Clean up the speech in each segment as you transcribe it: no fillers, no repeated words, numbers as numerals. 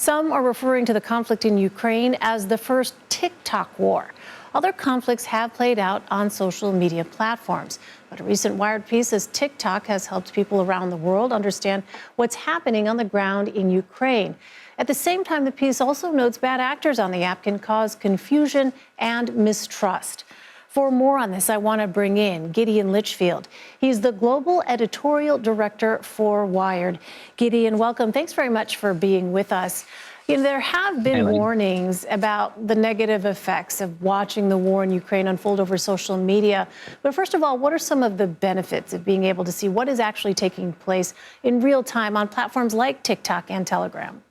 Some are referring to the conflict in Ukraine as the first TikTok war. Other conflicts have played out on social media platforms. But a recent Wired piece says TikTok has helped people around the world understand what's happening on the ground in Ukraine. At the same time, the piece also notes bad actors on the app can cause confusion and mistrust. For more on this, I want to bring in Gideon Litchfield. He's the global editorial director for Wired. Gideon, welcome. Thanks very much for being with us. You know, there have been warnings about the negative effects of watching the war in Ukraine unfold over social media. But first of all, what are some of the benefits of being able to see what is actually taking place in real time on platforms like TikTok and Telegram?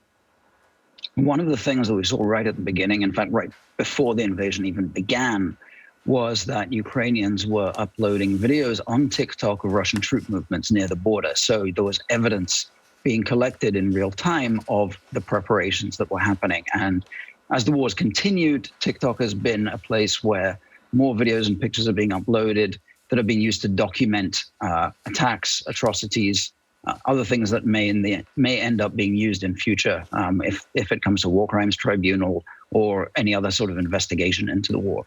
One of the things that we saw right at the beginning, in fact, right before the invasion even began, was that Ukrainians were uploading videos on TikTok of Russian troop movements near the border. So there was evidence being collected in real time of the preparations that were happening. And as the wars continued, TikTok has been a place where more videos and pictures are being uploaded that are being used to document attacks, atrocities, other things that may end up being used in future if it comes to war crimes tribunal or any other sort of investigation into the war.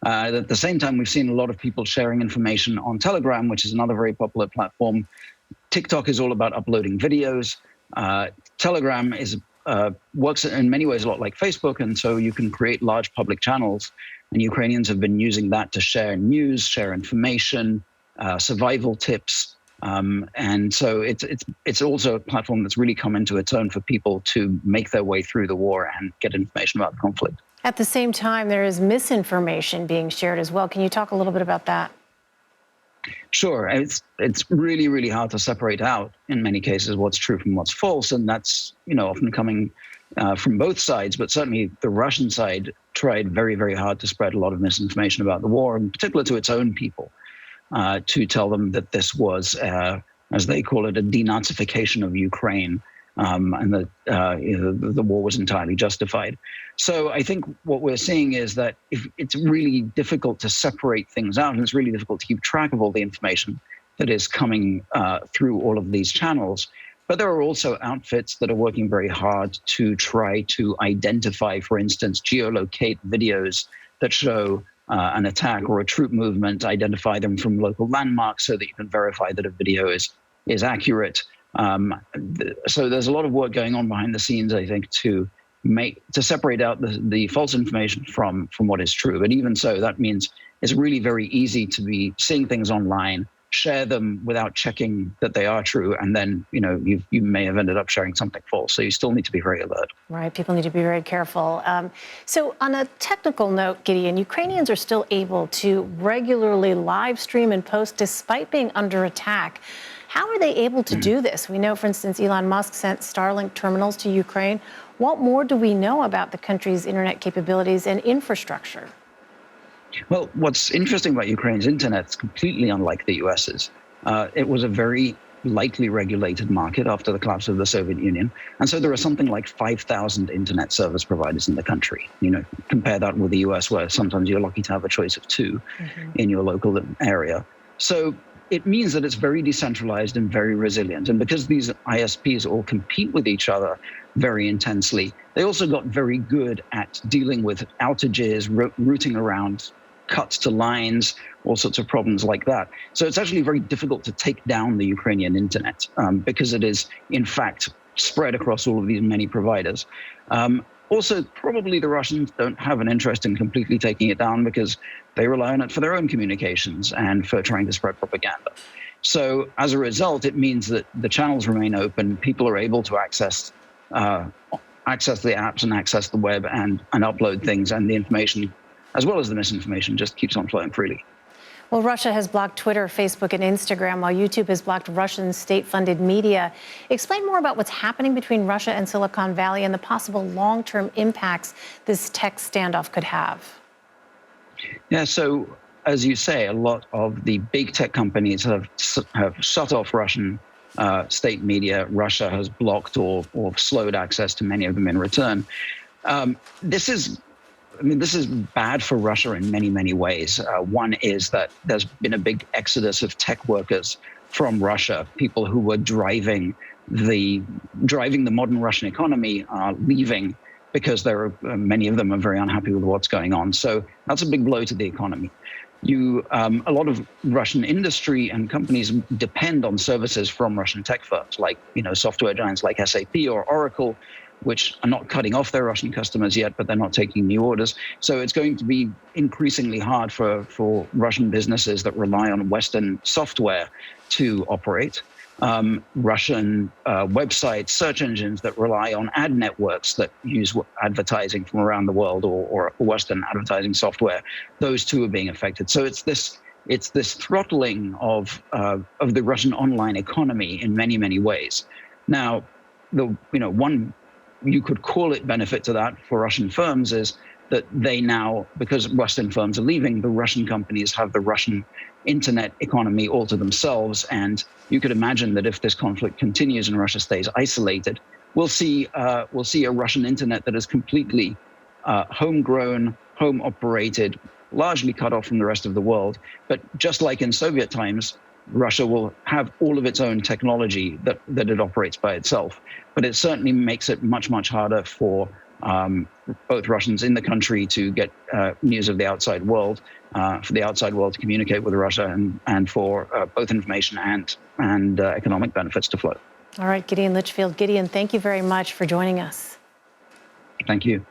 At the same time, we've seen a lot of people sharing information on Telegram, which is another very popular platform. TikTok is all about uploading videos. Telegram works in many ways a lot like Facebook, and so you can create large public channels. And Ukrainians have been using that to share news, share information, survival tips. And so it's also a platform that's really come into its own for people to make their way through the war and get information about the conflict. At the same time, there is misinformation being shared as well. Can you talk a little bit about that? Sure. It's really, really hard to separate out in many cases what's true from what's false. And that's, often coming from both sides. But certainly the Russian side tried very, very hard to spread a lot of misinformation about the war, in particular to its own people, to tell them that this was, as they call it, a denazification of Ukraine. And that the war was entirely justified. So I think what we're seeing is that it's really difficult to separate things out, and it's really difficult to keep track of all the information that is coming through all of these channels. But there are also outfits that are working very hard to try to identify, for instance, geolocate videos that show an attack or a troop movement, identify them from local landmarks so that you can verify that a video is accurate. So there's a lot of work going on behind the scenes, I think, to separate out the false information from what is true. But even so, that means it's really very easy to be seeing things online, share them without checking that they are true, and then you may have ended up sharing something false. So you still need to be very alert. Right, people need to be very careful. So on a technical note, Gideon, Ukrainians are still able to regularly live stream and post despite being under attack. How are they able to do this? We know, for instance, Elon Musk sent Starlink terminals to Ukraine. What more do we know about the country's internet capabilities and infrastructure? Well, what's interesting about Ukraine's internet is completely unlike the US's. It was a very lightly regulated market after the collapse of the Soviet Union. And so there are something like 5,000 internet service providers in the country. Compare that with the US, where sometimes you're lucky to have a choice of two in your local area. So it means that it's very decentralized and very resilient. And because these ISPs all compete with each other very intensely, they also got very good at dealing with outages, routing around cuts to lines, all sorts of problems like that. So it's actually very difficult to take down the Ukrainian internet because it is, in fact, spread across all of these many providers. Also, probably the Russians don't have an interest in completely taking it down because they rely on it for their own communications and for trying to spread propaganda. So as a result, it means that the channels remain open. People are able to access the apps and access the web and upload things, and the information, as well as the misinformation, just keeps on flowing freely. Well, Russia has blocked Twitter, Facebook, and Instagram, while YouTube has blocked Russian state-funded media. Explain more about what's happening between Russia and Silicon Valley and the possible long-term impacts this tech standoff could have. Yeah, so as you say, a lot of the big tech companies have shut off Russian state media. Russia has blocked or slowed access to many of them in return. This is bad for Russia in many, many ways. One is that there's been a big exodus of tech workers from Russia, people who were driving driving the modern Russian economy are leaving because there are many of them are very unhappy with what's going on. So that's a big blow to the economy. A lot of Russian industry and companies depend on services from Russian tech firms, like software giants like SAP or Oracle, which are not cutting off their Russian customers yet, but they're not taking new orders. So it's going to be increasingly hard for Russian businesses that rely on Western software to operate. Russian websites, search engines that rely on ad networks that use advertising from around the world or Western advertising software, those too are being affected. So it's this throttling of the Russian online economy in many, many ways. Now, one you could call it benefit to that for Russian firms is that they now, because Western firms are leaving, the Russian companies have the Russian internet economy all to themselves. And you could imagine that if this conflict continues and Russia stays isolated, we'll see a Russian internet that is completely homegrown, home-operated, largely cut off from the rest of the world. But just like in Soviet times, Russia will have all of its own technology that it operates by itself. But it certainly makes it much, much harder for both Russians in the country to get news of the outside world, for the outside world to communicate with Russia, and for both information and economic benefits to flow. All right, Gideon Litchfield. Gideon, thank you very much for joining us. Thank you.